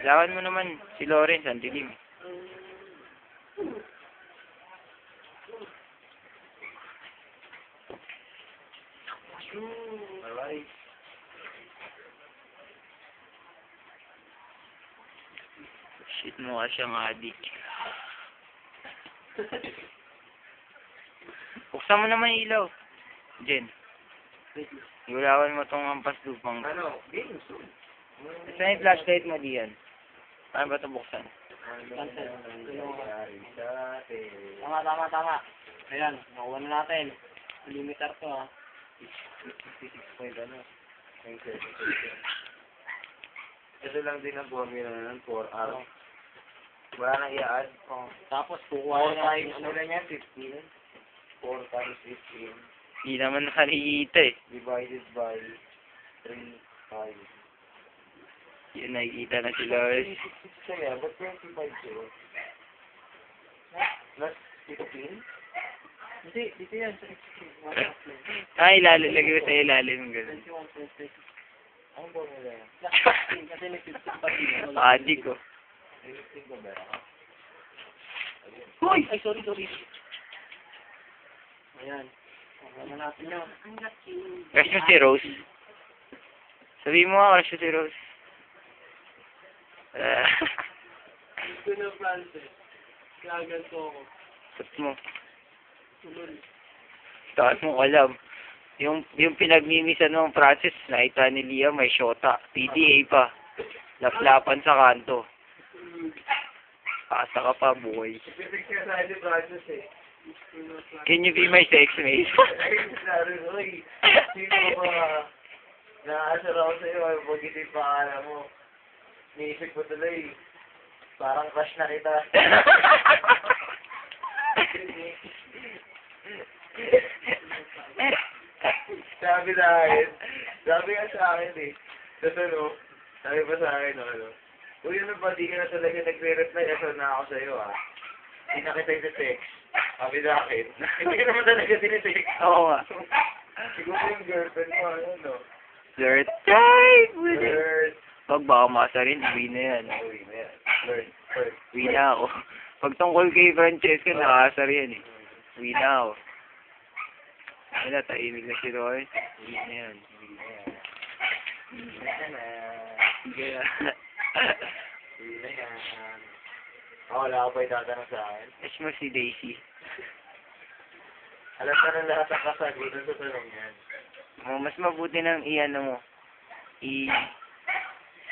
Lawan mo naman si Lawrence, ang dilim. Alright. Shit, mukha siyang adik. Buksan mo naman yung ilaw. Jen. Gulawan mo tong ampas lupang. Ano? Games. Saan yung flashlight mo diyan? Paano ba ito buksan? Tama. Ayan, nakuha na natin. Limiter to, ha. 66 ano. Ito lang din ang formula ng 4R. Wala na i-add. Tapos, kukuha na natin. Ano lang yan? 15. 4 times 15. Hindi naman nakikita eh. Divided by 3, 5. Yun, nakikita na si Lawrence. 66 kaya, ba't 25 yun? Plus 15? Hindi, dito yan. Ay, ilalim. Lagay ko sa ilalim. Ganun. 21, 26. Anong formula yan? Kasi may 15 pa din. Adik ko. 15 ba ba? Hoy! Ay, sorry. Ayan. Ano natin yun? Crush mo si Rose. Sabihin mo nga, crush mo si Rose. Ito na, Francis. Kaya ganito ako. Sat mo. Tulol. Taas mong alam. Yung pinagmimisan ng Francis, nakita ni Liam may shota. PDA pa. Laplapan sa kanto. Pasa ka pa, boy. Pipig ka sa akin, Francis eh. Can you be my sex mate? Ay, sorry. Sino ba naasar ako sa'yo? Ay, pag ito yung pangalan mo. Niisip ko tuloy. Parang crush na kita. Sabi nga sa akin eh. Tapos ano, sabi pa sa akin, ano, uy, ano ba, di ka na talaga nagre-reply, asal na ako sa'yo ah. Hindi na kita yung-text. Sabi sa akin, hindi ka naman talaga tinitext. Oo nga. Siguro yung girlfriend mo, ano, no? Flirt time with it. Flirt. Pag baka masarin, uwi na yan. Uy, man. Flirt. Uwi na ako. Pag tungkol kay Francesca, nakasar yan eh. Uwi na ako. Wala, tahimik na si Roy. Uwi na yan. Sige na. Uwi na yan. Wala ako pa itatanong sa akin. Ash mo si Daisy. Alam ka na lahat ang kasagutan sa tanong yan. Mas mabuti nang i-ano mo.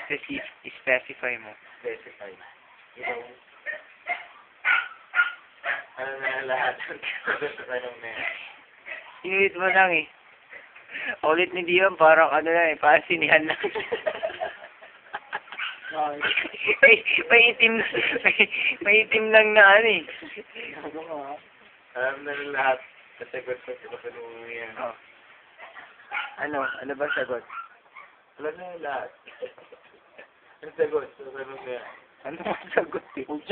I-specify mo. Specify. Ikaw. Ano na lahat ang kasagutan sa tanong na yan. Inulit mo lang eh. Ulit ni Dion, parang ano lang eh, parang sinihan lang. may itim lang na ano eh. Alam na ng lahat. Kasagot sa tanong na yan. Oh. Ano ba sagot? Alam na ng lahat. Ang sagot sa tanong na yan. Ano ba sagot eh? Ano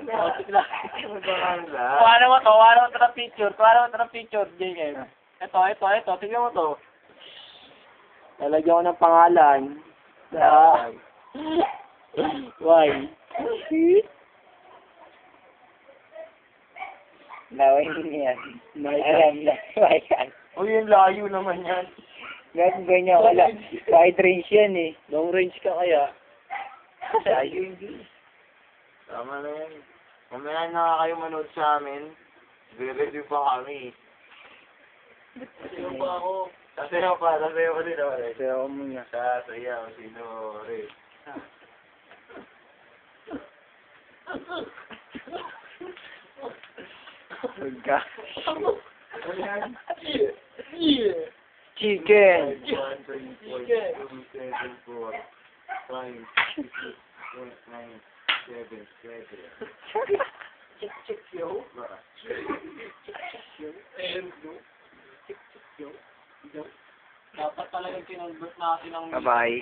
ba ang lahat? Kuha mo ito ng picture, JM. Ito, tignan mo to. Lalagyan ko ng pangalan. Why? Laway niya yan. Alam na. Why yan? Uy, yung layo naman yan. Ganyan ganyan. Wala. Wide range yan eh. Long range ka kaya? Layo hindi. Tama na yan. Mamaya na kayo manood sa amin. Re-review pa kami. Sino ba ako? Sasayaw pa din ako. Sayaw mo niya. Sasayaw, sino rin. Pagka. Ano yan? Chicken. 1, 3, 4, 2, 7, 4, 5, 6, 7, 7. Check yo. Dapat talagang kinonvert natin ang Bye-bye.